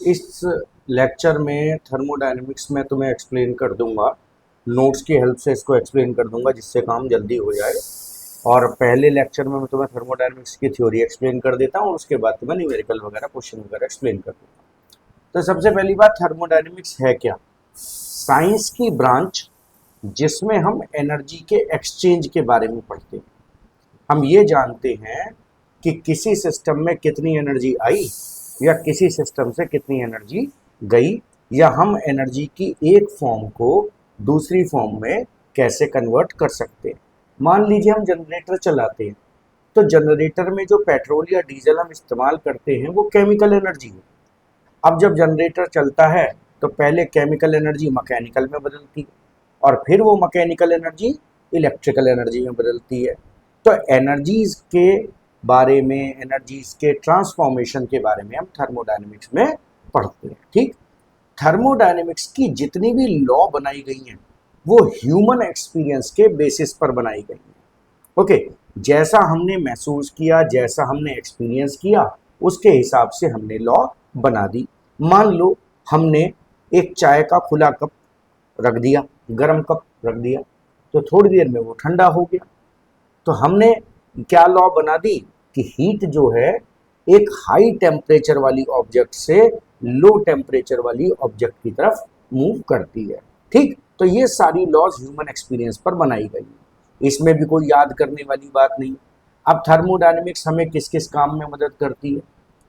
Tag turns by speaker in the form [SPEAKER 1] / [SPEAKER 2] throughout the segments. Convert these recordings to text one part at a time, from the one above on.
[SPEAKER 1] इस लेक्चर में थर्मोडायनेमिक्स में तुम्हें एक्सप्लेन कर दूंगा, नोट्स की हेल्प से इसको एक्सप्लेन कर दूंगा जिससे काम जल्दी हो जाए। और पहले लेक्चर में मैं तुम्हें थर्मोडायनेमिक्स की थ्योरी एक्सप्लेन कर देता हूँ और उसके बाद तुम्हें न्यूमेरिकल वगैरह क्वेश्चन वगैरह एक्सप्लेन कर दूंगा। तो सबसे पहली बात, थर्मोडायनेमिक्स है क्या? साइंस की ब्रांच जिसमें हम एनर्जी के एक्सचेंज के बारे में पढ़ते हैं। हम ये जानते हैं कि किसी सिस्टम में कितनी एनर्जी आई या किसी सिस्टम से कितनी एनर्जी गई, या हम एनर्जी की एक फॉर्म को दूसरी फॉर्म में कैसे कन्वर्ट कर सकते हैं। मान लीजिए हम जनरेटर चलाते हैं, तो जनरेटर में जो पेट्रोल या डीजल हम इस्तेमाल करते हैं वो केमिकल एनर्जी है। अब जब जनरेटर चलता है तो पहले केमिकल एनर्जी मैकेनिकल में बदलती है और फिर वो मैकेनिकल एनर्जी इलेक्ट्रिकल एनर्जी में बदलती है। तो एनर्जीज के बारे में, एनर्जीज के ट्रांसफॉर्मेशन के बारे में हम थर्मोडायनेमिक्स में पढ़ते हैं। ठीक, थर्मोडायनेमिक्स की जितनी भी लॉ बनाई गई हैं वो ह्यूमन एक्सपीरियंस के बेसिस पर बनाई गई हैं। ओके, जैसा हमने महसूस किया, जैसा हमने एक्सपीरियंस किया, उसके हिसाब से हमने लॉ बना दी। मान लो हमने एक चाय का खुला कप रख दिया, गर्म कप रख दिया, तो थोड़ी देर में वो ठंडा हो गया। तो हमने क्या लॉ बना दी कि हीट जो है एक हाई टेम्परेचर वाली ऑब्जेक्ट से लो टेम्परेचर वाली ऑब्जेक्ट की तरफ मूव करती है। ठीक, तो ये सारी लॉज ह्यूमन एक्सपीरियंस पर बनाई गई है, इसमें भी कोई याद करने वाली बात नहीं। अब थर्मोडायनेमिक्स हमें किस किस काम में मदद करती है?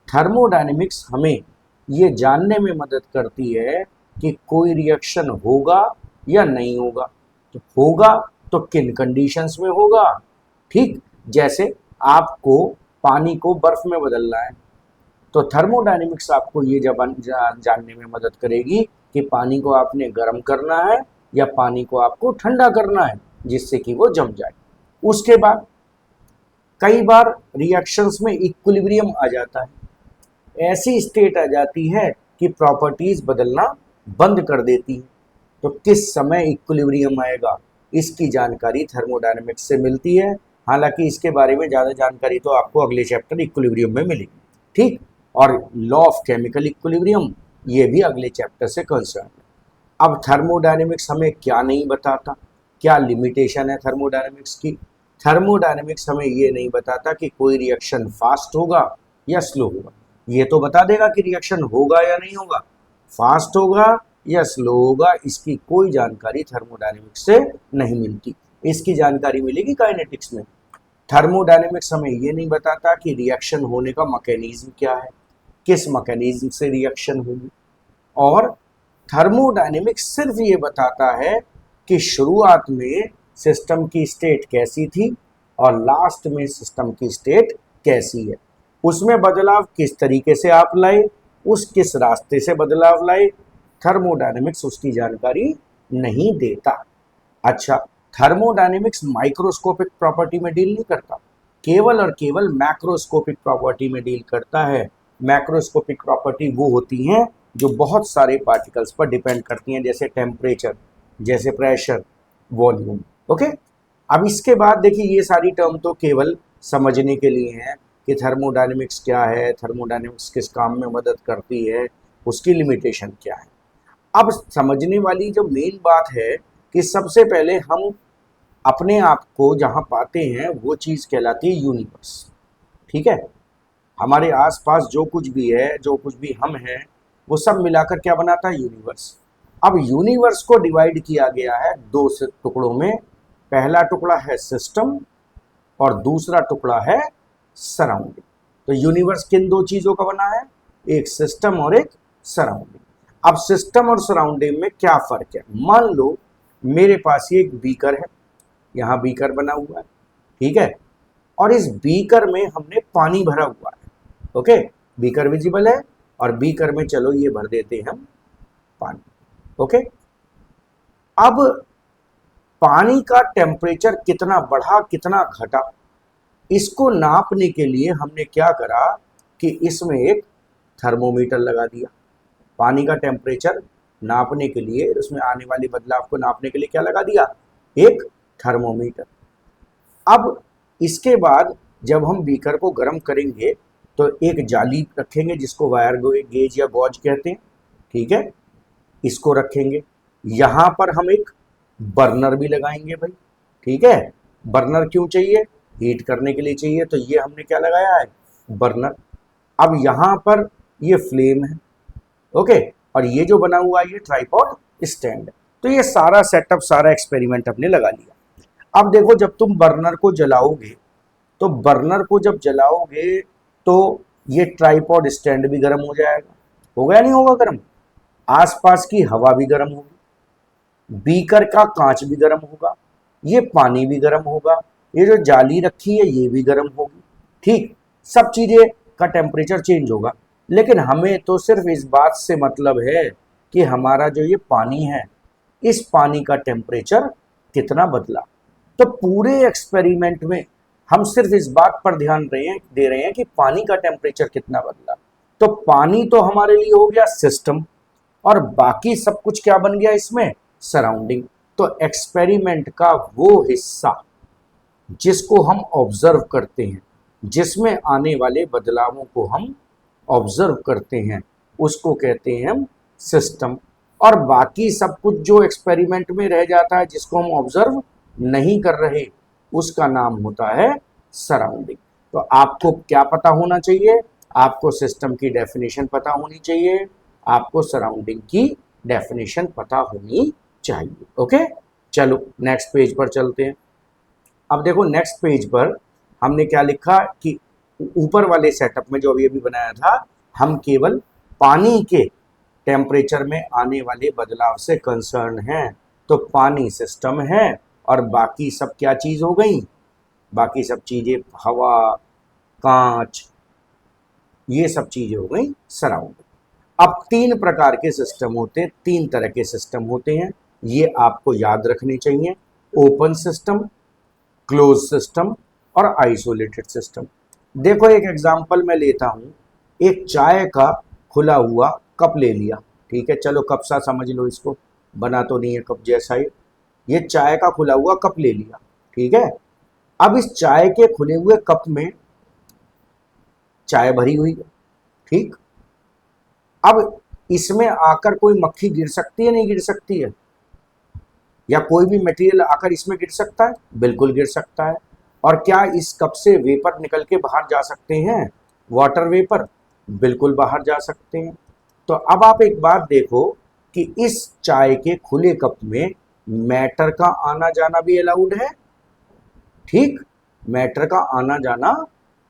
[SPEAKER 1] थर्मोडायनेमिक्स हमें ये जानने में मदद करती है कि कोई रिएक्शन होगा या नहीं होगा। तो होगा तो किन कंडीशंस में होगा। ठीक, जैसे आपको पानी को बर्फ में बदलना है, तो थर्मोडायनेमिक्स आपको ये जानने में मदद करेगी कि पानी को आपने गर्म करना है या पानी को आपको ठंडा करना है जिससे कि वो जम जाए। उसके बाद कई बार रिएक्शंस में इक्विलिब्रियम आ जाता है, ऐसी स्टेट आ जाती है कि प्रॉपर्टीज बदलना बंद कर देती है। तो किस समय इक्विलिब्रियम आएगा, इसकी जानकारी थर्मोडायनेमिक्स से मिलती है। हालांकि इसके बारे में ज़्यादा जानकारी तो आपको अगले चैप्टर इक्विलिब्रियम में मिलेगी। ठीक, और लॉ ऑफ केमिकल इक्विलिब्रियम ये भी अगले चैप्टर से कंसर्न है। अब थर्मोडायनेमिक्स हमें क्या नहीं बताता, क्या लिमिटेशन है थर्मोडायनेमिक्स की? थर्मोडायनेमिक्स हमें ये नहीं बताता कि कोई रिएक्शन फास्ट होगा या स्लो होगा। ये तो बता देगा कि रिएक्शन होगा या नहीं होगा, फास्ट होगा या स्लो होगा, इसकी कोई जानकारी थर्मोडायनेमिक्स से नहीं मिलती। इसकी जानकारी मिलेगी काइनेटिक्स में। थर्मोडायनेमिक्स हमें ये नहीं बताता कि रिएक्शन होने का मैकेनिज्म क्या है, किस मैकेनिज्म से रिएक्शन होगी। और थर्मोडायनेमिक्स सिर्फ ये बताता है कि शुरुआत में सिस्टम की स्टेट कैसी थी और लास्ट में सिस्टम की स्टेट कैसी है, उसमें बदलाव किस तरीके से आप लाए, उस किस रास्ते से बदलाव लाए, थर्मोडायनेमिक्स उसकी जानकारी नहीं देता। अच्छा, थर्मोडायनेमिक्स माइक्रोस्कोपिक प्रॉपर्टी में डील नहीं करता, केवल और केवल मैक्रोस्कोपिक प्रॉपर्टी में डील करता है। मैक्रोस्कोपिक प्रॉपर्टी वो होती हैं जो बहुत सारे पार्टिकल्स पर डिपेंड करती हैं, जैसे टेम्परेचर, जैसे प्रेशर, वॉल्यूम। ओके, अब इसके बाद देखिए, ये सारी टर्म तो केवल समझने के लिए हैं कि थर्मोडायनेमिक्स क्या है, थर्मोडायनेमिक्स किस काम में मदद करती है, उसकी लिमिटेशन क्या है। अब समझने वाली जो मेन बात है कि सबसे पहले हम अपने आप को जहाँ पाते हैं वो चीज़ कहलाती है यूनिवर्स। ठीक है, हमारे आसपास जो कुछ भी है, जो कुछ भी हम हैं, वो सब मिलाकर क्या बनाता है? यूनिवर्स। अब यूनिवर्स को डिवाइड किया गया है दो टुकड़ों में। पहला टुकड़ा है सिस्टम और दूसरा टुकड़ा है सराउंडिंग। तो यूनिवर्स किन दो चीज़ों का बना है? एक सिस्टम और एक सराउंडिंग। अब सिस्टम और सराउंडिंग में क्या फ़र्क है? मान लो मेरे पास ये एक बीकर है, यहाँ बीकर बना हुआ है, ठीक है, और इस बीकर में हमने पानी भरा हुआ है। ओके, बीकर विजिबल है और बीकर में चलो ये भर देते हैं हम पानी। ओके, अब पानी का टेम्परेचर कितना बढ़ा कितना घटा, इसको नापने के लिए हमने क्या करा कि इसमें एक थर्मोमीटर लगा दिया। पानी का टेम्परेचर नापने के लिए, उसमें आने वाले बदलाव को नापने के लिए क्या लगा दिया? एक थर्मोमीटर। अब इसके बाद जब हम बीकर को गर्म करेंगे तो एक जाली रखेंगे जिसको वायर गेज या गॉज कहते हैं, ठीक है, इसको रखेंगे। यहाँ पर हम एक बर्नर भी लगाएंगे भाई, ठीक है। बर्नर क्यों चाहिए? हीट करने के लिए चाहिए, तो ये हमने क्या लगाया है? बर्नर। अब यहाँ पर ये फ्लेम है, ओके, और ये जो बना हुआ है ये ट्राइपॉड स्टैंड है। तो ये सारा सेटअप, सारा एक्सपेरिमेंट हमने लगा लिया। अब देखो, जब तुम बर्नर को जलाओगे, तो बर्नर को जब जलाओगे तो ये ट्राइपॉड स्टैंड भी गर्म हो जाएगा, होगा या नहीं होगा गर्म? आसपास की हवा भी गर्म होगी, बीकर का कांच भी गर्म होगा, ये पानी भी गर्म होगा, ये जो जाली रखी है ये भी गर्म होगी, ठीक। सब चीजें का टेम्परेचर चेंज होगा, लेकिन हमें तो सिर्फ इस बात से मतलब है कि हमारा जो ये पानी है, इस पानी का टेम्परेचर कितना बदला। तो पूरे एक्सपेरिमेंट में हम सिर्फ इस बात पर ध्यान दे रहे हैं कि पानी का टेम्परेचर कितना बदला। तो पानी तो हमारे लिए हो गया सिस्टम, और बाकी सब कुछ क्या बन गया इसमें? सराउंडिंग। तो एक्सपेरिमेंट का वो हिस्सा जिसको हम ऑब्जर्व करते हैं, जिसमें आने वाले बदलावों को हम ऑब्जर्व करते हैं, उसको कहते हैं हम सिस्टम। और बाकी सब कुछ जो एक्सपेरिमेंट में रह जाता है, जिसको हम ऑब्जर्व नहीं कर रहे, उसका नाम होता है सराउंडिंग। तो आपको क्या पता होना चाहिए? आपको सिस्टम की डेफिनेशन पता होनी चाहिए, आपको सराउंडिंग की डेफिनेशन पता होनी चाहिए, ओके। चलो नेक्स्ट पेज पर चलते हैं। अब देखो नेक्स्ट पेज पर हमने क्या लिखा कि ऊपर वाले सेटअप में जो अभी अभी बनाया था, हम केवल पानी के टेम्परेचर में आने वाले बदलाव से कंसर्न हैं। तो पानी सिस्टम है, और बाकी सब क्या चीज हो गई? बाकी सब चीजें हवा, कांच, ये सब चीजें हो गई सराउंडिंग। अब तीन प्रकार के सिस्टम होते हैं, तीन तरह के सिस्टम होते हैं, ये आपको याद रखने चाहिए। ओपन सिस्टम, क्लोज सिस्टम और आइसोलेटेड सिस्टम। देखो एक एग्जांपल मैं लेता हूं, एक चाय का खुला हुआ कप ले लिया, ठीक है, चलो कप सा समझ लो इसको, बना तो नहीं है कप जैसा ही। ये चाय का खुला हुआ कप ले लिया, ठीक है। अब इस चाय के खुले हुए कप में चाय भरी हुई है, ठीक। अब इसमें आकर कोई मक्खी गिर सकती है, नहीं गिर सकती है? या कोई भी मटेरियल आकर इसमें गिर सकता है? बिल्कुल गिर सकता है। और क्या इस कप से वेपर निकल के बाहर जा सकते हैं? वाटर वेपर बिल्कुल बाहर जा सकते हैं। तो अब आप एक बात देखो कि इस चाय के खुले कप में मैटर का आना जाना भी अलाउड है, ठीक। मैटर का आना जाना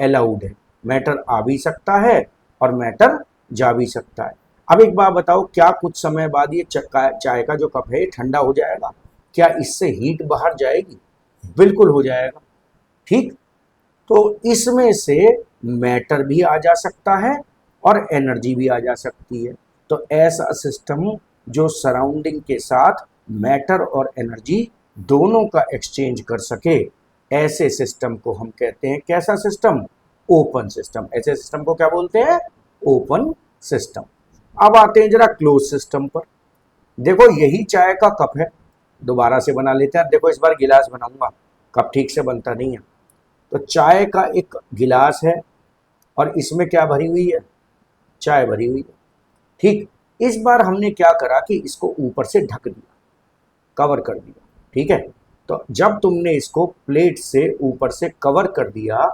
[SPEAKER 1] अलाउड है, मैटर आ भी सकता है और मैटर जा भी सकता है। अब एक बात बताओ, क्या कुछ समय बाद ये चाय का जो कप है ठंडा हो जाएगा? क्या इससे हीट बाहर जाएगी? बिल्कुल हो जाएगा, ठीक। तो इसमें से मैटर भी आ जा सकता है और एनर्जी भी आ जा सकती है। तो ऐसा सिस्टम जो सराउंडिंग के साथ मैटर और एनर्जी दोनों का एक्सचेंज कर सके, ऐसे सिस्टम को हम कहते हैं कैसा सिस्टम? Open system. ऐसे सिस्टम को क्या बोलते हैं? Open system. अब आते हैं जरा क्लोज सिस्टम पर। देखो यही चाय का कप है, दोबारा से बना लेते हैं। देखो इस बार गिलास बनाऊंगा, कप ठीक से बनता नहीं है। तो चाय का एक गिलास है और इसमें क्या भरी हुई है? चाय भरी हुई है, ठीक। इस बार हमने क्या करा कि इसको ऊपर से ढक दिया, कवर कर दिया, ठीक है। तो जब तुमने इसको प्लेट से ऊपर से कवर कर दिया,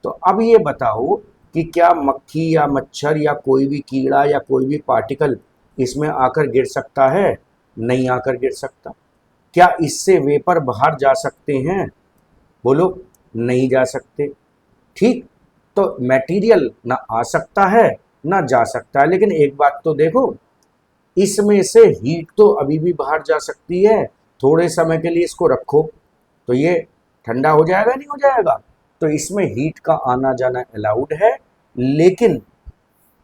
[SPEAKER 1] तो अब ये बताओ कि क्या मक्खी या मच्छर या कोई भी कीड़ा या कोई भी पार्टिकल इसमें आकर गिर सकता है? नहीं आकर गिर सकता। क्या इससे वेपर बाहर जा सकते हैं? बोलो, नहीं जा सकते, ठीक। तो मटेरियल ना आ सकता है ना जा सकता है, लेकिन एक बात तो देखो, इसमें से हीट तो अभी भी बाहर जा सकती है। थोड़े समय के लिए इसको रखो तो ये ठंडा हो जाएगा, नहीं हो जाएगा? तो इसमें हीट का आना जाना अलाउड है, लेकिन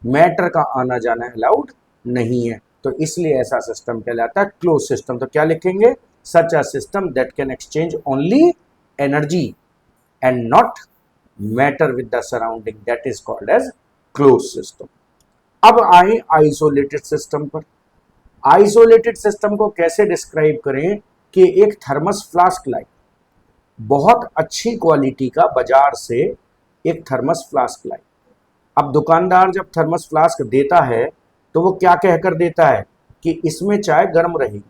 [SPEAKER 1] मैटर का आना जाना अलाउड नहीं है। तो इसलिए ऐसा सिस्टम कहलाता है क्लोज सिस्टम। तो क्या लिखेंगे? Such a system that can exchange only energy and not matter with the surrounding, that is called as close system. अब आए आइसोलेटेड सिस्टम पर। आइसोलेटेड सिस्टम को कैसे डिस्क्राइब करें कि एक थर्मस फ्लास्क लाए, बहुत अच्छी क्वालिटी का बाजार से एक थर्मस फ्लास्क लाए। अब दुकानदार जब थर्मस फ्लास्क देता है तो वो क्या कहकर देता है कि इसमें चाय गर्म रहेगी,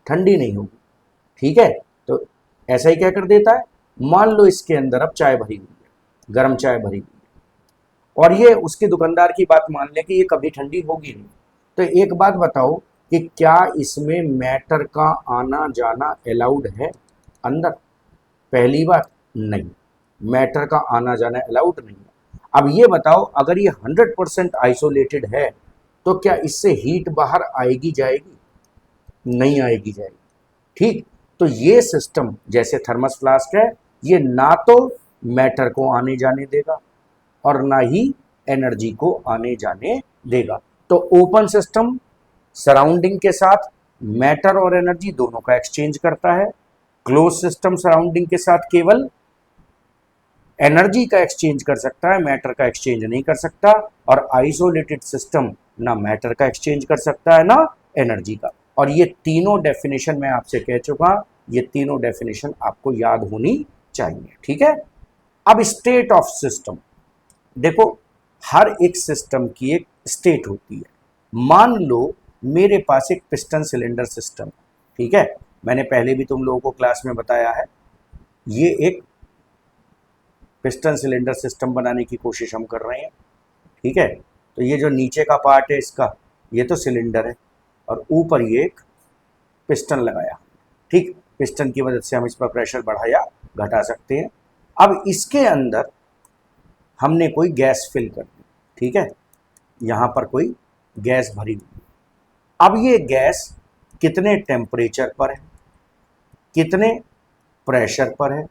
[SPEAKER 1] ठंडी नहीं होगी, ठीक है। तो ऐसा ही कहकर देता है। मान लो इसके अंदर अब चाय भरी हुई है, गर्म चाय भरी हुई है, और ये उसके दुकानदार की बात मान ले कि ये कभी ठंडी होगी नहीं। तो एक बात बताओ कि क्या इसमें मैटर का आना जाना अलाउड है अंदर? पहली बात, नहीं, मैटर का आना जाना अलाउड नहीं है। अब ये बताओ, अगर ये 100% आइसोलेटेड है तो क्या इससे हीट बाहर आएगी जाएगी? नहीं आएगी जाएगी, ठीक। तो ये सिस्टम जैसे थर्मस फ्लास्क है, ये ना तो मैटर को आने जाने देगा और ना ही एनर्जी को आने जाने देगा। तो ओपन सिस्टम सराउंडिंग के साथ मैटर और एनर्जी दोनों का एक्सचेंज करता है। क्लोज सिस्टम सराउंडिंग के साथ केवल एनर्जी का एक्सचेंज कर सकता है, मैटर का एक्सचेंज नहीं कर सकता। और आइसोलेटेड सिस्टम ना मैटर का एक्सचेंज कर सकता है ना एनर्जी का। और ये तीनों डेफिनेशन मैं आपसे कह चुका, ये तीनों डेफिनेशन आपको याद होनी चाहिए, ठीक है। अब स्टेट ऑफ सिस्टम देखो, हर एक सिस्टम की एक स्टेट होती है। मान लो मेरे पास एक पिस्टन सिलेंडर सिस्टम, ठीक है, मैंने पहले भी तुम लोगों को क्लास में बताया है। ये एक पिस्टन सिलेंडर सिस्टम बनाने की कोशिश हम कर रहे हैं, ठीक है। तो ये जो नीचे का पार्ट है इसका, ये तो सिलेंडर है और ऊपर ये एक पिस्टन लगाया, ठीक। पिस्टन की मदद से हम इस पर प्रेशर बढ़ाया घटा सकते हैं। अब इसके अंदर हमने कोई गैस फिल कर दी, ठीक है, यहाँ पर कोई गैस भरी हुई। अब ये गैस कितने टेम्परेचर पर है, कितने प्रेशर पर है,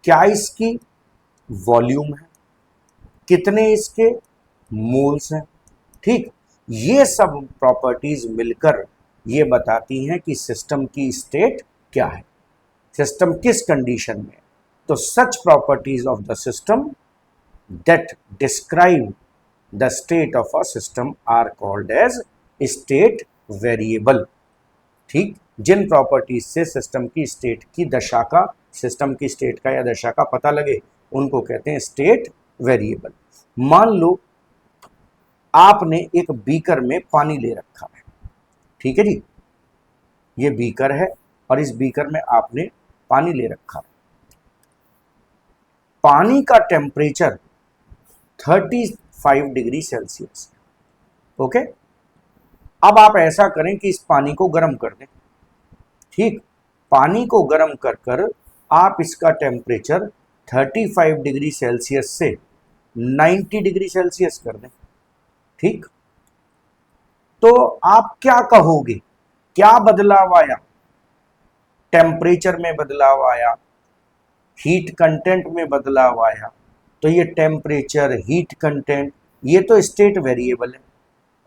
[SPEAKER 1] क्या इसकी वॉल्यूम है, कितने इसके मोल्स हैं, ठीक। ये सब प्रॉपर्टीज मिलकर ये बताती हैं कि सिस्टम की स्टेट क्या है, सिस्टम किस कंडीशन में। तो such properties of the system that describe the state of a system are called as state variable, ठीक। जिन प्रॉपर्टीज से सिस्टम की स्टेट की दशा का, सिस्टम की स्टेट का या दशा का पता लगे, उनको कहते हैं स्टेट वेरिएबल। मान लो आपने एक बीकर में पानी ले रखा है, ठीक है जी, ये बीकर है और इस बीकर में आपने पानी ले रखा है। पानी का टेम्परेचर 35 डिग्री सेल्सियस, ओके। अब आप ऐसा करें कि इस पानी को गर्म कर दें, ठीक। पानी को गर्म कर कर आप इसका टेम्परेचर 35 डिग्री सेल्सियस से 90 डिग्री सेल्सियस कर दें, ठीक। तो आप क्या कहोगे, क्या बदलाव आया? टेम्परेचर में बदलाव आया, हीट कंटेंट में बदलाव आया। तो ये टेम्परेचर, हीट कंटेंट, ये तो स्टेट वेरिएबल है।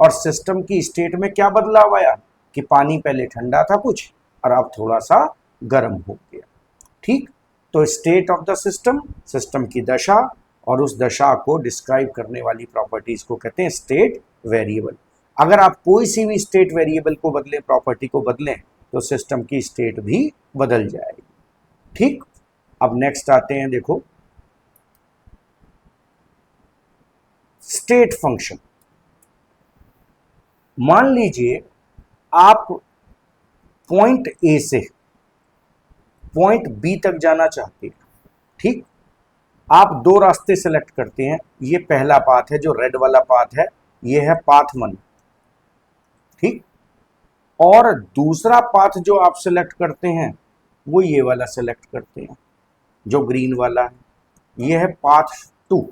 [SPEAKER 1] और सिस्टम की स्टेट में क्या बदलाव आया कि पानी पहले ठंडा था कुछ और अब थोड़ा सा गर्म हो गया, ठीक। तो state of the system, system की दशा, और उस दशा को डिस्क्राइब करने वाली प्रॉपर्टीज को कहते हैं स्टेट वेरिएबल। अगर आप कोई सी भी स्टेट वेरिएबल को बदलें, प्रॉपर्टी को बदलें, तो सिस्टम की स्टेट भी बदल जाएगी, ठीक। अब नेक्स्ट आते हैं, देखो स्टेट फंक्शन। मान लीजिए आप पॉइंट ए से पॉइंट बी तक जाना चाहते हैं, ठीक। आप दो रास्ते सेलेक्ट करते हैं। ये पहला पाथ है, जो रेड वाला पाथ है, ये है पाथ 1, ठीक। और दूसरा पाथ जो आप सेलेक्ट करते हैं वो ये वाला सेलेक्ट करते हैं, जो ग्रीन वाला है, ये है पाथ 2।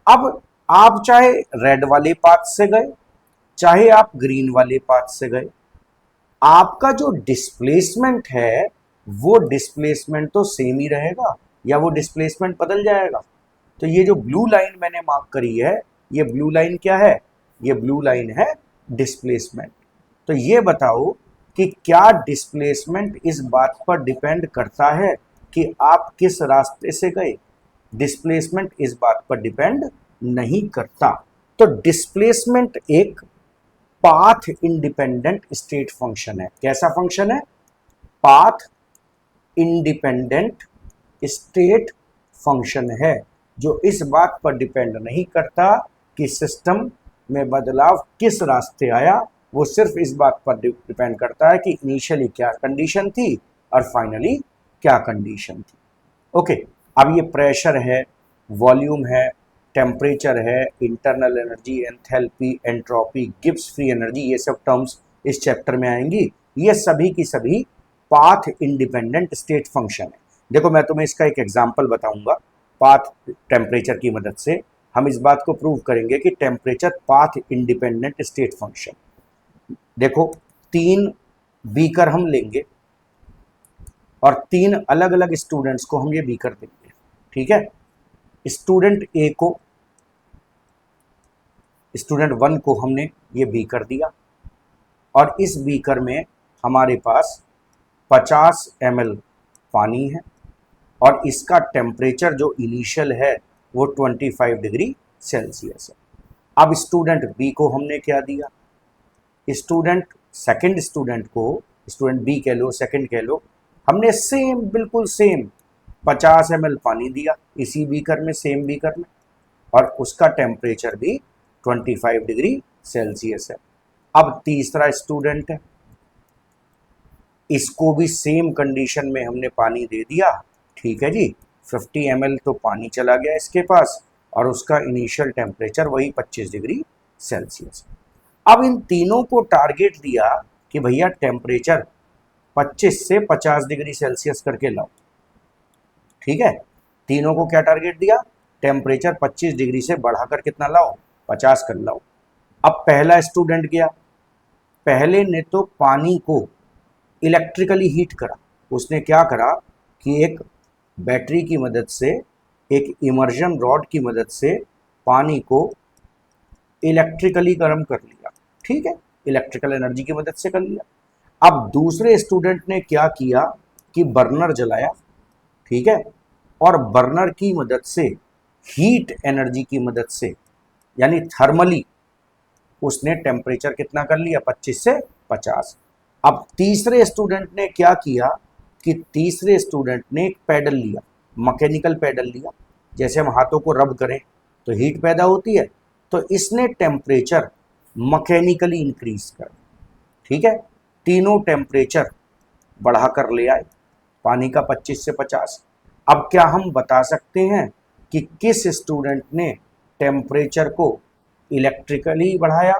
[SPEAKER 1] अब आप चाहे रेड वाले पाथ से गए, चाहे आप ग्रीन वाले पाथ से गए, आपका जो डिस्प्लेसमेंट है वो डिस्प्लेसमेंट तो सेम ही रहेगा या वो डिस्प्लेसमेंट बदल जाएगा? तो ये जो ब्लू लाइन मैंने मार्क करी है, ये ब्लू लाइन क्या है? ये ब्लू लाइन है डिस्प्लेसमेंट। तो ये बताओ कि क्या डिस्प्लेसमेंट इस बात पर डिपेंड करता है कि आप किस रास्ते से गए? डिस्प्लेसमेंट इस बात पर डिपेंड नहीं करता। तो डिस्प्लेसमेंट एक पाथ इंडिपेंडेंट स्टेट फंक्शन है। कैसा फंक्शन है? पाथ इंडिपेंडेंट स्टेट फंक्शन है, जो इस बात पर डिपेंड नहीं करता कि सिस्टम में बदलाव किस रास्ते आया, वो सिर्फ इस बात पर डिपेंड करता है कि इनिशियली क्या कंडीशन थी और फाइनली क्या कंडीशन थी। ओके, अब ये प्रेशर है, वॉल्यूम है, टेम्परेचर है, internal energy, enthalpy, entropy, Gibbs free energy, ये सब टर्म्स इस चैप्टर में आएंगी। ये सभी की सभी पाथ इंडिपेंडेंट स्टेट फंक्शन है। देखो मैं तुम्हें इसका एक एग्जांपल बताऊंगा पाथ टेम्परेचर की मदद से। हम इस बात को प्रूव करेंगे कि temperature path independent state function. देखो 3 बीकर हम लेंगे और 3 अलग अलग स्टूडेंट्स को हम ये बीकर देंगे, ठीक है। स्टूडेंट ए को, स्टूडेंट 1 को हमने ये बीकर दिया और इस बीकर में हमारे पास 50 ml पानी है और इसका टेम्परेचर जो इनिशियल है वो 25 डिग्री सेल्सियस है। अब स्टूडेंट बी को हमने क्या दिया, सेकंड स्टूडेंट को, स्टूडेंट बी कह लो, सेकंड कह लो, हमने सेम, बिल्कुल सेम 50 ml पानी दिया इसी बीकर में, सेम बीकर में, और उसका टेम्परेचर भी 25 डिग्री सेल्सियस है। अब तीसरा स्टूडेंट है, इसको भी सेम कंडीशन में हमने पानी दे दिया, ठीक है जी। 50 ml तो पानी चला गया इसके पास और उसका इनिशियल टेम्परेचर वही 25 डिग्री सेल्सियस। अब इन तीनों को टारगेट दिया कि भैया टेम्परेचर 25 से 50 डिग्री सेल्सियस करके लाओ, ठीक है। तीनों को क्या टारगेट दिया, टेम्परेचर 25 डिग्री से बढ़ाकर कितना लाओ, 50 कर लाओ। अब पहला स्टूडेंट गया, पहले ने तो पानी को इलेक्ट्रिकली हीट करा। उसने क्या करा कि एक बैटरी की मदद से, एक इमर्जन रॉड की मदद से पानी को इलेक्ट्रिकली गर्म कर लिया, ठीक है, इलेक्ट्रिकल एनर्जी की मदद से कर लिया। अब दूसरे स्टूडेंट ने क्या किया कि बर्नर जलाया, ठीक है, और बर्नर की मदद से, हीट एनर्जी की मदद से, यानी थर्मली उसने टेम्परेचर कितना कर लिया, 25 से 50। अब तीसरे स्टूडेंट ने क्या किया कि तीसरे स्टूडेंट ने एक पैडल लिया, मैकेनिकल पैडल लिया, जैसे हम हाथों को रब करें तो हीट पैदा होती है, तो इसने टेम्परेचर मैकेनिकली इंक्रीज कर, ठीक है। तीनों टेम्परेचर बढ़ाकर ले आए पानी का 25 से 50। अब क्या हम बता सकते हैं कि किस स्टूडेंट ने टेम्परेचर को इलेक्ट्रिकली बढ़ाया,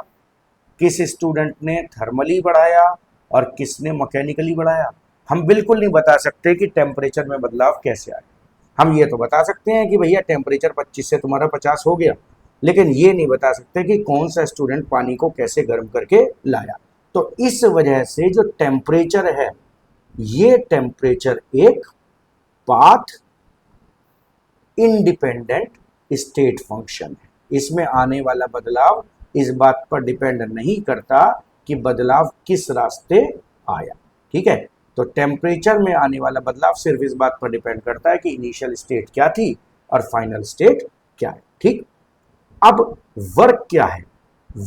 [SPEAKER 1] किस स्टूडेंट ने थर्मली बढ़ाया और किसने मैकेनिकली बढ़ाया? हम बिल्कुल नहीं बता सकते कि टेम्परेचर में बदलाव कैसे आए। हम ये तो बता सकते हैं कि भैया टेम्परेचर 25 से तुम्हारा 50 हो गया, लेकिन ये नहीं बता सकते कि कौन सा स्टूडेंट पानी को कैसे गर्म करके लाया। तो इस वजह से जो टेम्परेचर है, ये टेम्परेचर एक पाथ इंडिपेंडेंट स्टेट फंक्शन है। इसमें आने वाला बदलाव इस बात पर डिपेंड नहीं करता कि बदलाव किस रास्ते आया, ठीक है। तो टेम्परेचर में आने वाला बदलाव सिर्फ इस बात पर डिपेंड करता है कि इनिशियल स्टेट क्या थी और फाइनल स्टेट क्या है, ठीक। अब वर्क क्या है,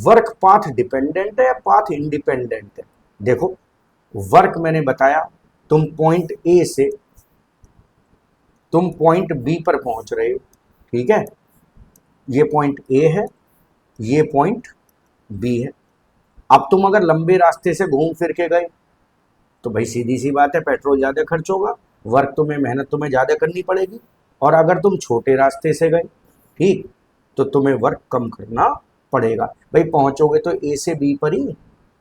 [SPEAKER 1] वर्क पाथ डिपेंडेंट है या पाथ इंडिपेंडेंट है? देखो वर्क मैंने बताया, तुम पॉइंट ए से तुम पॉइंट बी पर पहुंच रहे हो, ठीक है, ये पॉइंट ए है, ये पॉइंट बी है। अब तुम अगर लंबे रास्ते से घूम फिर के गए तो भाई सीधी सी बात है, पेट्रोल ज़्यादा खर्च होगा, वर्क तुम्हें, मेहनत तुम्हें ज़्यादा करनी पड़ेगी। और अगर तुम छोटे रास्ते से गए, ठीक, तो तुम्हें वर्क कम करना पड़ेगा। भाई पहुंचोगे तो ए से बी पर ही,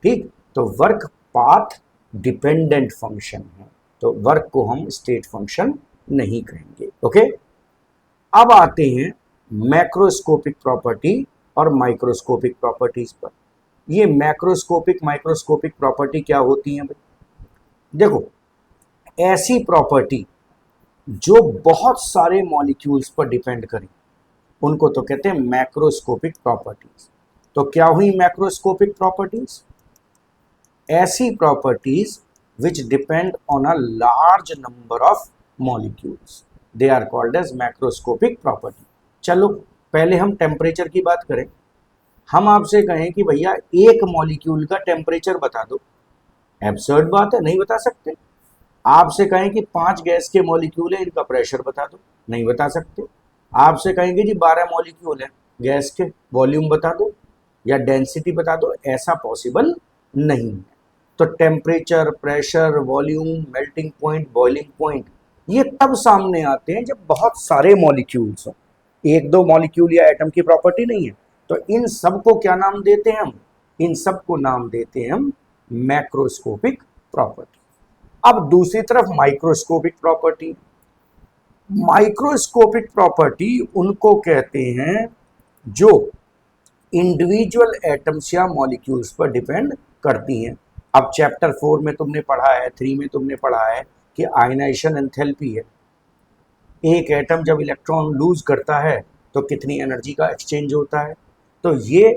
[SPEAKER 1] ठीक। तो वर्क पाथ डिपेंडेंट फंक्शन है, तो वर्क को हम स्टेट फंक्शन नहीं कहेंगे, ओके। अब आते हैं मैक्रोस्कोपिक प्रॉपर्टी और माइक्रोस्कोपिक प्रॉपर्टीज पर। ये मैक्रोस्कोपिक माइक्रोस्कोपिक प्रॉपर्टी क्या होती हैं भाई? देखो ऐसी प्रॉपर्टी जो बहुत सारे मॉलिक्यूल्स पर डिपेंड करें, उनको तो कहते हैं मैक्रोस्कोपिक प्रॉपर्टीज। तो क्या हुई मैक्रोस्कोपिक प्रॉपर्टीज? ऐसी properties which depend on a large number of molecules, they are called as macroscopic property. चलो पहले हम टेम्परेचर की बात करें। हम आपसे कहें कि भैया एक मॉलिक्यूल का टेम्परेचर बता दो, एब्सर्ड बात है, नहीं बता सकते। आपसे कहें कि 5 गैस के मॉलिक्यूल है, इनका प्रेशर बता दो, नहीं बता सकते। आपसे कहेंगे जी 12 मॉलिक्यूल है गैस के, वॉल्यूम बता दो या डेंसिटी बता दो, ऐसा पॉसिबल नहीं है। तो temperature, pressure, volume, melting point, boiling point, ये तब सामने आते हैं जब बहुत सारे मॉलिक्यूल्स हो, एक दो मॉलिक्यूल या एटम की प्रॉपर्टी नहीं है। तो इन सब को क्या नाम देते हैं हम? इन सब को नाम देते हैं हम मैक्रोस्कोपिक प्रॉपर्टी। अब दूसरी तरफ माइक्रोस्कोपिक प्रॉपर्टी। माइक्रोस्कोपिक प्रॉपर्टी उनको कहते हैं जो इंडिविजुअल एटम्स या मॉलिक्यूल्स पर डिपेंड करती हैं। अब चैप्टर 4 में तुमने पढ़ा है, 3 में तुमने पढ़ा है कि आयनाइजेशन एंथैल्पी है। एक एटम जब इलेक्ट्रॉन लूज करता है तो कितनी एनर्जी का एक्सचेंज होता है। तो ये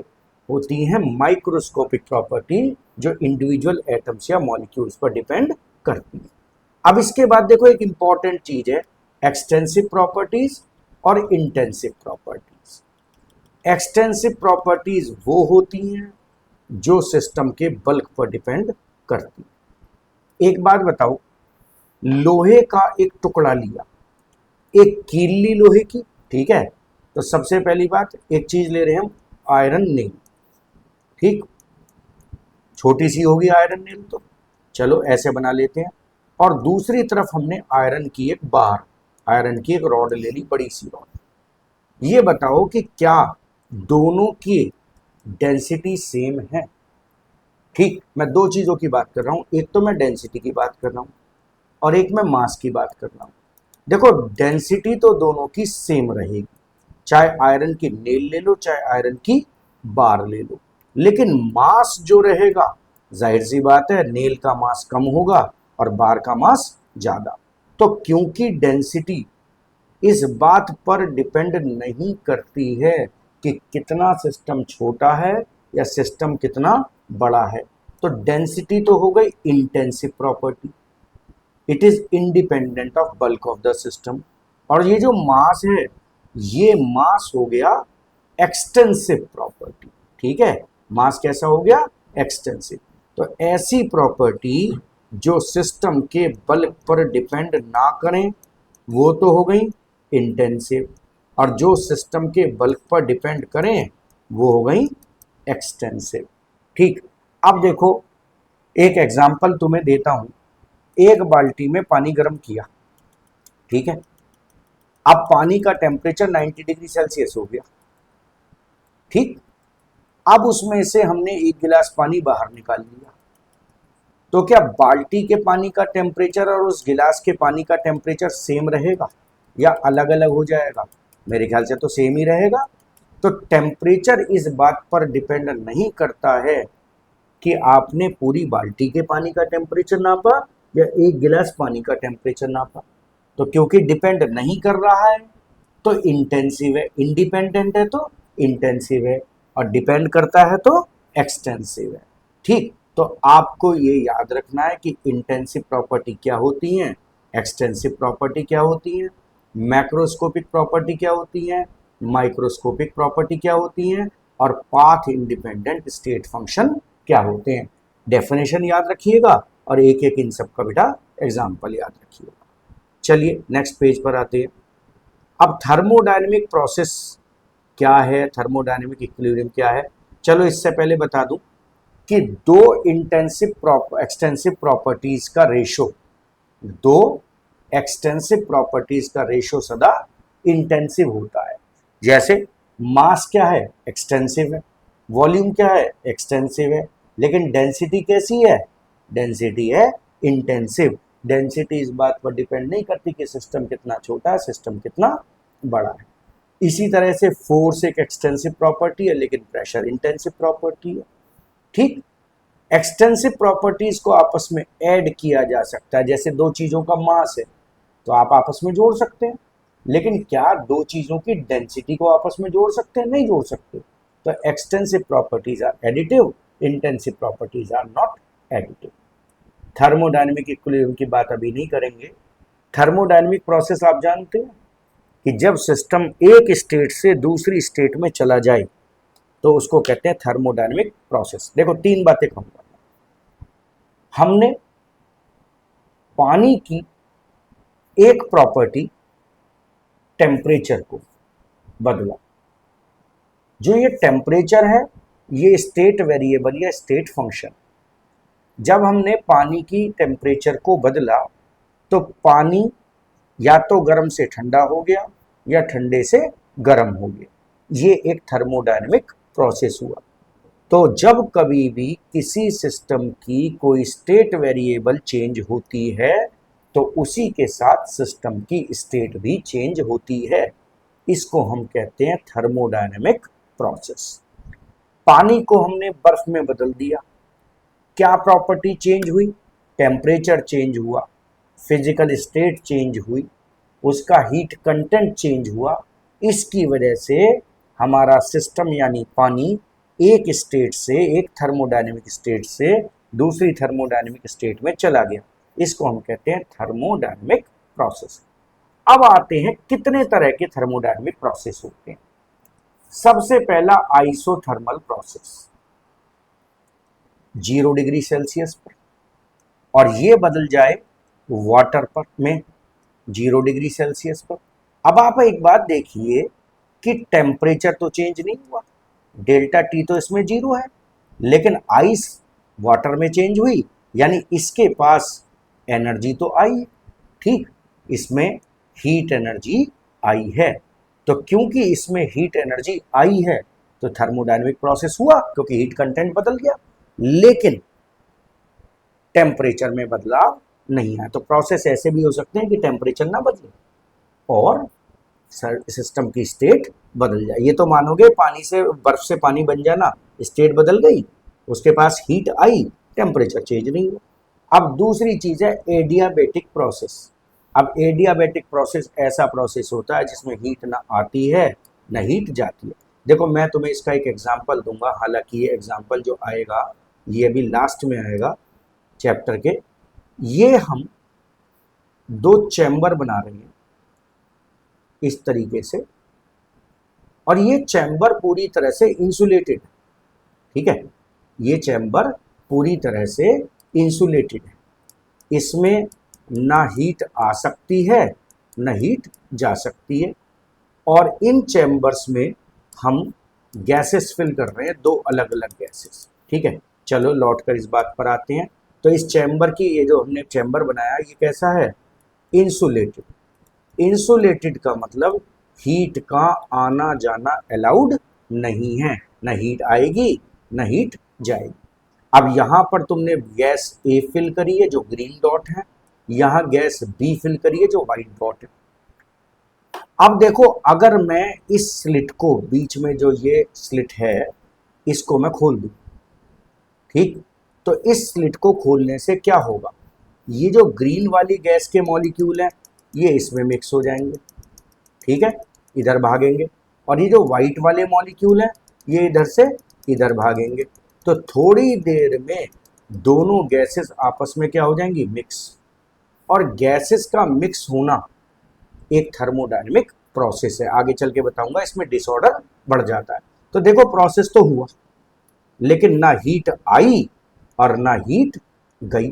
[SPEAKER 1] होती हैं माइक्रोस्कोपिक प्रॉपर्टी जो इंडिविजुअल एटम्स या मॉलिक्यूल्स पर डिपेंड करती है। अब इसके बाद देखो एक इंपॉर्टेंट चीज है एक्सटेंसिव प्रॉपर्टीज और इंटेंसिव प्रॉपर्टीज। एक्सटेंसिव प्रॉपर्टीज वो होती हैं जो सिस्टम के बल्क पर डिपेंड करती हैं। एक बात बताओ, लोहे का एक टुकड़ा लिया, एक कील ली लोहे की, ठीक है, तो सबसे पहली बात एक चीज ले रहे हैं हम, आयरन नेल, ठीक, छोटी सी होगी आयरन नेल, तो चलो ऐसे बना लेते हैं। और दूसरी तरफ हमने आयरन की एक बार, आयरन की एक रॉड ले ली, बड़ी सी रॉड। ये बताओ कि क्या दोनों की डेंसिटी सेम है? ठीक, मैं दो चीजों की बात कर रहा हूं, एक तो मैं डेंसिटी की बात कर रहा हूं और एक मैं मास की बात कर रहा हूं। देखो डेंसिटी तो दोनों की सेम रहेगी, चाहे आयरन की नेल ले लो चाहे आयरन की बार ले लो, लेकिन मास जो रहेगा, जाहिर सी बात है नेल का मास कम होगा और बार का मास ज्यादा। तो क्योंकि डेंसिटी इस बात पर डिपेंड नहीं करती है कि कितना सिस्टम छोटा है या सिस्टम कितना बड़ा है, तो डेंसिटी तो हो गई intensive property, it is independent of bulk of the system. और ये जो मास है, ये मास हो गया एक्सटेंसिव प्रॉपर्टी, ठीक है, मास कैसा हो गया? एक्सटेंसिव। तो ऐसी प्रॉपर्टी जो सिस्टम के बल्क पर डिपेंड ना करें वो तो हो गई इंटेंसिव, और जो सिस्टम के बल्क पर डिपेंड करें वो हो गई एक्सटेंसिव। ठीक, अब देखो एक एग्जांपल तुम्हें देता हूं। एक बाल्टी में पानी गर्म किया, ठीक है, अब पानी का टेम्परेचर 90 डिग्री सेल्सियस हो गया, ठीक, अब उसमें से हमने एक गिलास पानी बाहर निकाल लिया, तो क्या बाल्टी के पानी का टेम्परेचर और उस गिलास के पानी का टेम्परेचर सेम रहेगा या अलग अलग हो जाएगा? मेरे ख्याल से तो सेम ही रहेगा। तो टेम्परेचर इस बात पर डिपेंड नहीं करता है कि आपने पूरी बाल्टी के पानी का टेम्परेचर नापा या एक गिलास पानी का टेम्परेचर नापा। तो क्योंकि डिपेंड नहीं कर रहा है तो इंटेंसिव है, इंडिपेंडेंट है तो इंटेंसिव है, और डिपेंड करता है तो एक्सटेंसिव है। ठीक, तो आपको ये याद रखना है कि इंटेंसिव प्रॉपर्टी क्या होती है, एक्सटेंसिव प्रॉपर्टी क्या होती है, मैक्रोस्कोपिक प्रॉपर्टी क्या होती है, माइक्रोस्कोपिक प्रॉपर्टी क्या होती है, और पाथ इंडिपेंडेंट स्टेट फंक्शन क्या होते हैं। डेफिनेशन याद रखिएगा और एक एक इन सब का बेटा एग्जाम्पल याद रखिएगा। चलिए नेक्स्ट पेज पर आते हैं। अब थर्मोडायनेमिक प्रोसेस क्या है, थर्मोडायनेमिक इक्विलिब्रियम क्या है, चलो इससे पहले बता दूं कि दो एक्सटेंसिव प्रॉपर्टीज का रेशो, दो एक्सटेंसिव प्रॉपर्टीज का रेशो सदा इंटेंसिव होता है। जैसे मास क्या है? एक्सटेंसिव है, वॉल्यूम क्या है? एक्सटेंसिव है, लेकिन डेंसिटी कैसी है? डेंसिटी है इंटेंसिव। डेंसिटी इस बात पर डिपेंड नहीं करती कि सिस्टम कितना छोटा है, सिस्टम कितना बड़ा है। इसी तरह से फोर्स एक एक्सटेंसिव प्रॉपर्टी है लेकिन प्रेशर इंटेंसिव प्रॉपर्टी है। ठीक, एक्सटेंसिव प्रॉपर्टीज को आपस में ऐड किया जा सकता है, जैसे दो चीजों का मास है तो आप आपस में जोड़ सकते हैं, लेकिन क्या दो चीजों की डेंसिटी को आपस में जोड़ सकते हैं? नहीं जोड़ सकते। तो extensive properties are additive, intensive properties are not additive. Thermodynamic equilibrium की बात अभी नहीं करेंगे। थर्मोडायनेमिक प्रोसेस आप जानते हैं कि जब सिस्टम एक स्टेट से दूसरी स्टेट में चला जाए तो उसको कहते हैं थर्मोडायनेमिक प्रोसेस। देखो तीन बातें कहूंगा। हमने पानी की एक प्रॉपर्टी टेम्परेचर को बदला। जो ये टेम्परेचर है ये स्टेट वेरिएबल या स्टेट फंक्शन। जब हमने पानी की टेम्परेचर को बदला तो पानी या तो गर्म से ठंडा हो गया या ठंडे से गर्म हो गया। ये एक थर्मोडायनेमिक प्रोसेस हुआ। तो जब कभी भी किसी सिस्टम की कोई स्टेट वेरिएबल चेंज होती है तो उसी के साथ सिस्टम की स्टेट भी चेंज होती है। इसको हम कहते हैं थर्मोडायनेमिक प्रोसेस। पानी को हमने बर्फ में बदल दिया, क्या प्रॉपर्टी चेंज हुई? टेम्परेचर चेंज हुआ, फिजिकल स्टेट चेंज हुई, उसका हीट कंटेंट चेंज हुआ। इसकी वजह से हमारा सिस्टम यानी पानी एक स्टेट से, एक थर्मोडायनेमिक स्टेट से दूसरी थर्मोडायनेमिक स्टेट में चला गया। इसको हम कहते हैं थर्मोडायनेमिक प्रोसेस। अब आते हैं कितने तरह के थर्मोडायनेमिक प्रोसेस होते हैं। सबसे पहला आइसोथर्मल प्रोसेस 0 डिग्री सेल्सियस पर, और ये बदल जाए वाटर पर में 0 डिग्री सेल्सियस पर। अब आप एक बात देखिए कि टेम्परेचर तो चेंज नहीं हुआ, डेल्टा टी तो इसमें 0 है, लेकिन आइस वाटर में चेंज हुई, यानी इसके पास एनर्जी तो आई है। ठीक, इसमें हीट एनर्जी आई है। तो क्योंकि इसमें हीट एनर्जी आई है तो थर्मोडायनेमिक प्रोसेस हुआ, क्योंकि हीट कंटेंट बदल गया, लेकिन टेम्परेचर में बदलाव नहीं आया। तो प्रोसेस ऐसे भी हो सकते हैं कि टेम्परेचर ना बदले और सिस्टम की स्टेट बदल जाए। ये तो मानोगे पानी से, बर्फ से पानी बन जाना, स्टेट बदल गई, उसके पास हीट आई, टेम्परेचर चेंज नहीं हुआ। अब दूसरी चीज है एडियाबेटिक प्रोसेस। अब एडियाबेटिक प्रोसेस ऐसा प्रोसेस होता है जिसमें हीट ना आती है ना हीट जाती है। देखो मैं तुम्हें इसका एक एग्जांपल दूंगा, हालांकि ये एग्जांपल जो आएगा ये अभी लास्ट में आएगा चैप्टर के। ये हम 2 चैम्बर बना रहे हैं इस तरीके से, और ये चैम्बर पूरी तरह से इंसुलेटेड है। ठीक है, ये चैम्बर पूरी तरह से इंसुलेटेड है, इसमें ना हीट आ सकती है ना हीट जा सकती है। और इन चैम्बर्स में हम गैसेस फिल कर रहे हैं, 2 अलग अलग गैसेस। ठीक है, चलो लौट कर इस बात पर आते हैं। तो इस चैम्बर की, ये जो हमने चैम्बर बनाया ये कैसा है? इंसुलेटेड। इंसुलेटेड का मतलब हीट का आना जाना अलाउड नहीं है, न हीट आएगी न हीट जाएगी। अब यहाँ पर तुमने गैस ए फिल करी है जो ग्रीन डॉट है, यहाँ गैस बी फिल करी है जो व्हाइट डॉट है। अब देखो अगर मैं इस स्लिट को, बीच में जो ये स्लिट है इसको मैं खोल दूं, ठीक, तो इस स्लिट को खोलने से क्या होगा? ये जो ग्रीन वाली गैस के मॉलिक्यूल हैं ये इसमें मिक्स हो जाएंगे, ठीक है, इधर भागेंगे, और ये जो व्हाइट वाले मॉलिक्यूल हैं ये इधर से इधर भागेंगे। तो थोड़ी देर में दोनों गैसेस आपस में क्या हो जाएंगी? मिक्स। और गैसेस का मिक्स होना एक थर्मोडायनेमिक प्रोसेस है, आगे चल के बताऊंगा इसमें डिसऑर्डर बढ़ जाता है। तो देखो प्रोसेस तो हुआ, लेकिन ना हीट आई और ना हीट गई।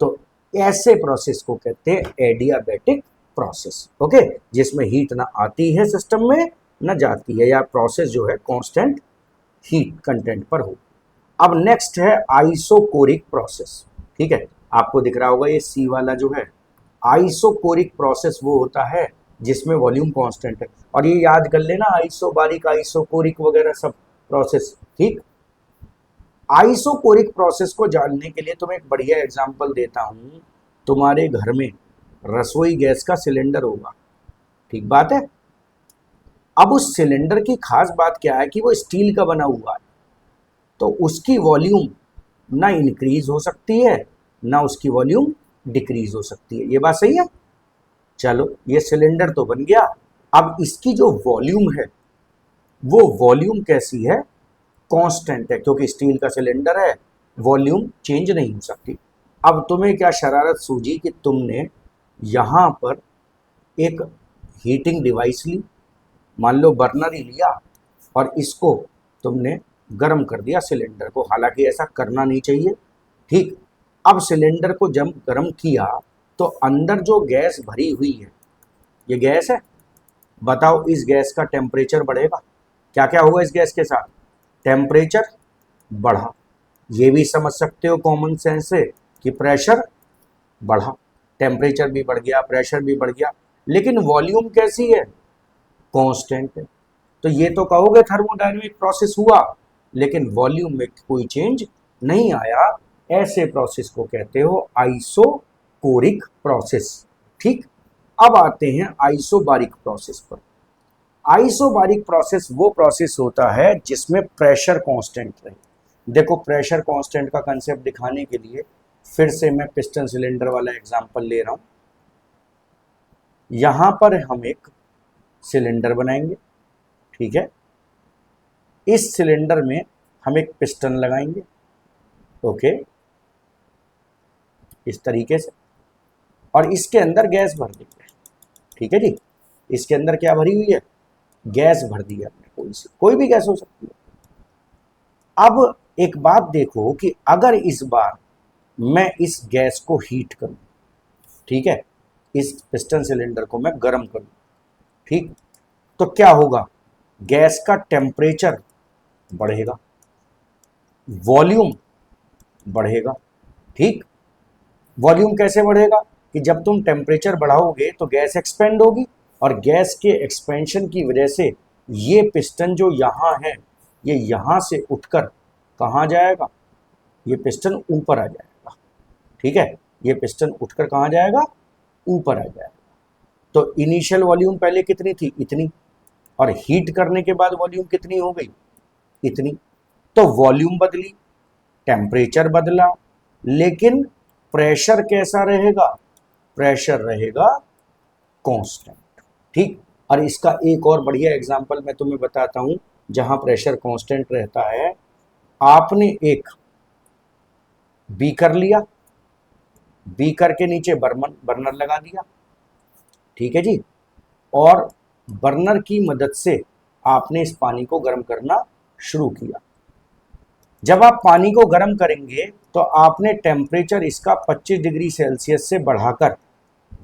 [SPEAKER 1] तो ऐसे प्रोसेस को कहते हैं एडियाबैटिक प्रोसेस। ओके, जिसमें हीट ना आती है सिस्टम में ना जाती है, या प्रोसेस जो है कांस्टेंट हीट कंटेंट पर हो। अब नेक्स्ट है आइसोकोरिक प्रोसेस। ठीक है, आपको दिख रहा होगा ये सी वाला जो है, आइसोकोरिक प्रोसेस वो होता है जिसमें वॉल्यूम कांस्टेंट है। और ये याद कर लेना, आइसोबारिक, आइसोकोरिक वगैरह सब प्रोसेस। ठीक, आइसोकोरिक प्रोसेस को जानने के लिए तुम्हें एक बढ़िया एग्जांपल देता हूं। तुम्हारे घर में रसोई गैस का सिलेंडर होगा, ठीक बात है। अब उस सिलेंडर की खास बात क्या है कि वो स्टील का बना हुआ है, तो उसकी वॉल्यूम ना इंक्रीज हो सकती है ना उसकी वॉल्यूम डिक्रीज हो सकती है। ये बात सही है? चलो ये सिलेंडर तो बन गया। अब इसकी जो वॉल्यूम है वो वॉल्यूम कैसी है? कांस्टेंट है, क्योंकि स्टील का सिलेंडर है, वॉल्यूम चेंज नहीं हो सकती। अब तुम्हें क्या शरारत सूझी कि तुमने यहाँ पर एक हीटिंग डिवाइस ली, मान लो बर्नर ही लिया, और इसको तुमने गर्म कर दिया सिलेंडर को। हालांकि ऐसा करना नहीं चाहिए। ठीक, अब सिलेंडर को जब गर्म किया तो अंदर जो गैस भरी हुई है, ये गैस है, बताओ इस गैस का टेम्परेचर बढ़ेगा, क्या क्या होगा इस गैस के साथ, टेम्परेचर बढ़ा। ये भी समझ सकते हो कॉमन सेंस से कि प्रेशर बढ़ा, टेम्परेचर भी बढ़ गया, प्रेशर भी बढ़ गया, लेकिन वॉल्यूम कैसी है, कांस्टेंट है। तो ये तो कहोगे थर्मोडायनेमिक प्रोसेस हुआ, लेकिन वॉल्यूम में कोई चेंज नहीं आया। ऐसे प्रोसेस को कहते हो आइसोकोरिक प्रोसेस। ठीक, अब आते हैं आइसोबारिक प्रोसेस पर। आइसोबारिक प्रोसेस वो प्रोसेस होता है जिसमें प्रेशर कांस्टेंट रहे। देखो प्रेशर कांस्टेंट का कंसेप्ट दिखाने के लिए फिर से मैं पिस्टन सिलेंडर वाला एग्जांपल ले रहा हूं। यहां पर हम एक सिलेंडर बनाएंगे, ठीक है, इस सिलेंडर में हम एक पिस्टन लगाएंगे, ओके, इस तरीके से, और इसके अंदर गैस भर देंगे, ठीक है जी। इसके अंदर क्या भरी हुई है, गैस भर दी है हमने, कोई भी गैस हो सकती है। अब एक बात देखो कि अगर इस बार मैं इस गैस को हीट करूं, ठीक है, इस पिस्टन सिलेंडर को मैं गर्म करूं, ठीक, तो क्या होगा, गैस का टेम्परेचर बढ़ेगा, वॉल्यूम बढ़ेगा। ठीक, वॉल्यूम कैसे बढ़ेगा कि जब तुम टेम्परेचर बढ़ाओगे तो गैस एक्सपेंड होगी, और गैस के एक्सपेंशन की वजह से ये पिस्टन जो यहाँ है ये यहाँ से उठकर कहाँ जाएगा, ये पिस्टन ऊपर आ जाएगा, ठीक है, ये पिस्टन उठकर कहाँ जाएगा, ऊपर आ जाएगा। तो इनिशियल वॉल्यूम पहले कितनी थी, इतनी, और हीट करने के बाद वॉल्यूम कितनी हो गई, इतनी। तो वॉल्यूम बदली, टेम्परेचर बदला, लेकिन प्रेशर कैसा रहेगा, प्रेशर रहेगा कांस्टेंट। ठीक, और इसका एक और बढ़िया एग्जांपल मैं तुम्हें बताता हूं जहां प्रेशर कांस्टेंट रहता है। आपने एक बीकर लिया, बीकर के नीचे बर्नर लगा दिया, ठीक है जी, और बर्नर की मदद से आपने इस पानी को गर्म करना शुरू किया। जब आप पानी को गर्म करेंगे तो आपने टेम्परेचर इसका 25 डिग्री सेल्सियस से बढ़ाकर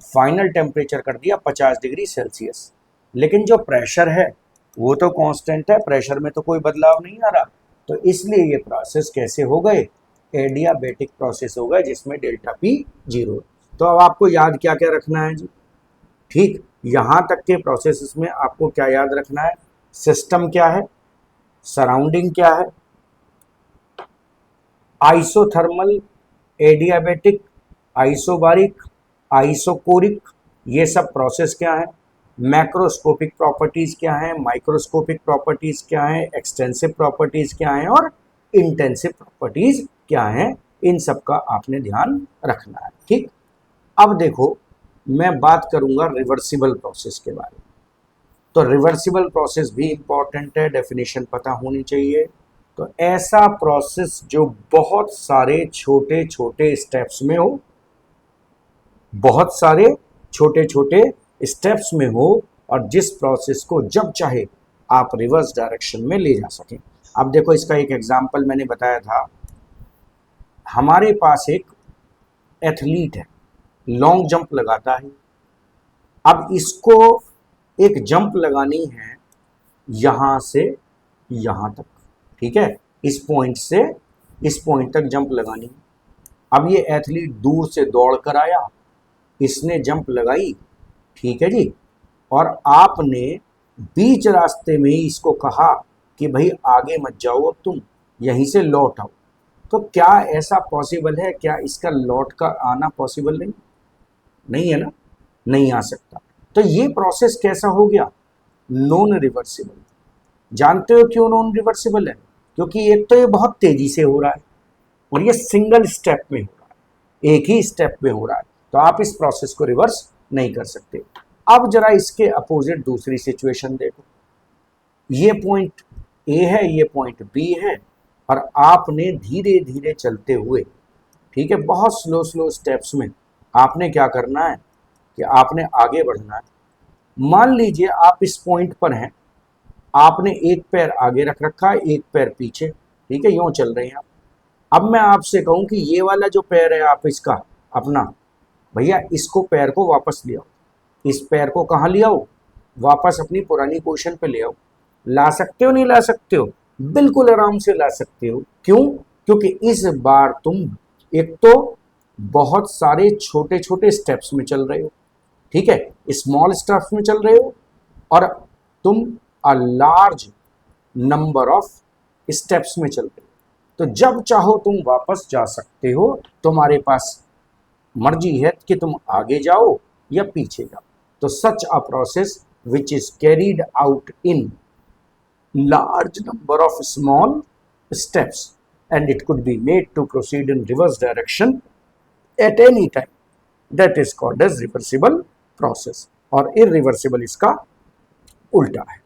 [SPEAKER 1] फाइनल टेम्परेचर कर दिया 50 डिग्री सेल्सियस, लेकिन जो प्रेशर है वो तो कांस्टेंट है, प्रेशर में तो कोई बदलाव नहीं आ रहा। तो इसलिए ये प्रोसेस कैसे हो गए, एडियाबेटिक प्रोसेस हो गए, जिसमें डेल्टा पी 0। तो अब आपको याद क्या क्या रखना है जी, ठीक, यहाँ तक के प्रोसेस में आपको क्या याद रखना है, सिस्टम क्या है, सराउंडिंग क्या है, आइसोथर्मल, एडियाबेटिक, आइसोबारिक, आइसोकोरिक, ये सब प्रोसेस क्या है, मैक्रोस्कोपिक प्रॉपर्टीज क्या है, माइक्रोस्कोपिक प्रॉपर्टीज क्या है, एक्सटेंसिव प्रॉपर्टीज क्या है, और इंटेंसिव प्रॉपर्टीज क्या है, इन सब का आपने ध्यान रखना है। ठीक, अब देखो मैं बात करूंगा रिवर्सिबल प्रोसेस के बारे में। तो रिवर्सिबल प्रोसेस भी इंपॉर्टेंट है, डेफिनेशन पता होनी चाहिए। तो ऐसा प्रोसेस जो बहुत सारे छोटे छोटे स्टेप्स में हो, बहुत सारे छोटे छोटे स्टेप्स में हो, और जिस प्रोसेस को जब चाहे आप रिवर्स डायरेक्शन में ले जा सकें। अब देखो इसका एक एग्जांपल मैंने बताया था, हमारे पास एक एथलीट है, लॉन्ग जंप लगाता है। अब इसको एक जंप लगानी है यहां से यहां तक, ठीक है, इस पॉइंट से इस पॉइंट तक जंप लगानी है। अब ये एथलीट दूर से दौड़ कर आया, इसने जंप लगाई, ठीक है जी, और आपने बीच रास्ते में ही इसको कहा कि भाई आगे मत जाओ, अब तुम यहीं से लौट आओ। तो क्या ऐसा पॉसिबल है, क्या इसका लौट कर आना पॉसिबल नहीं, नहीं है ना, नहीं आ सकता। तो ये प्रोसेस कैसा हो गया, नॉन रिवर्सिबल। जानते हो क्यों नॉन रिवर्सिबल है, क्योंकि एक तो ये बहुत तेजी से हो रहा है, और ये सिंगल स्टेप में हो रहा है, एक ही स्टेप में हो रहा है, तो आप इस प्रोसेस को रिवर्स नहीं कर सकते। अब जरा इसके अपोजिट दूसरी सिचुएशन देखो, ये पॉइंट ए है, ये पॉइंट बी है, और आपने धीरे धीरे चलते हुए, ठीक है, बहुत स्लो स्लो स्टेप्स में आपने क्या करना है कि आपने आगे बढ़ना है। मान लीजिए आप इस पॉइंट पर हैं, आपने एक पैर आगे रख रखा है, एक पैर पीछे, ठीक है, यूं चल रहे हैं आप। अब मैं आपसे कहूं कि ये वाला जो पैर है आप इसका अपना, भैया इसको पैर को वापस ले आओ, इस पैर को कहाँ ले आओ, वापस अपनी पुरानी पोजीशन पे ले आओ। ला सकते हो नहीं ला सकते हो? बिल्कुल आराम से ला सकते हो। क्यों? क्योंकि इस बार तुम एक तो बहुत सारे छोटे छोटे स्टेप्स में चल रहे हो, ठीक है, स्मॉल स्टेप्स में चल रहे हो, और तुम अ लार्ज नंबर ऑफ स्टेप्स में चल रहे हो। तो जब चाहो तुम वापस जा सकते हो, तुम्हारे पास मर्जी है कि तुम आगे जाओ या पीछे जाओ। तो such a process which is carried out in large number of small steps, and it could be made to proceed in reverse direction at any time, that is called as reversible process, और irreversible इसका उल्टा है।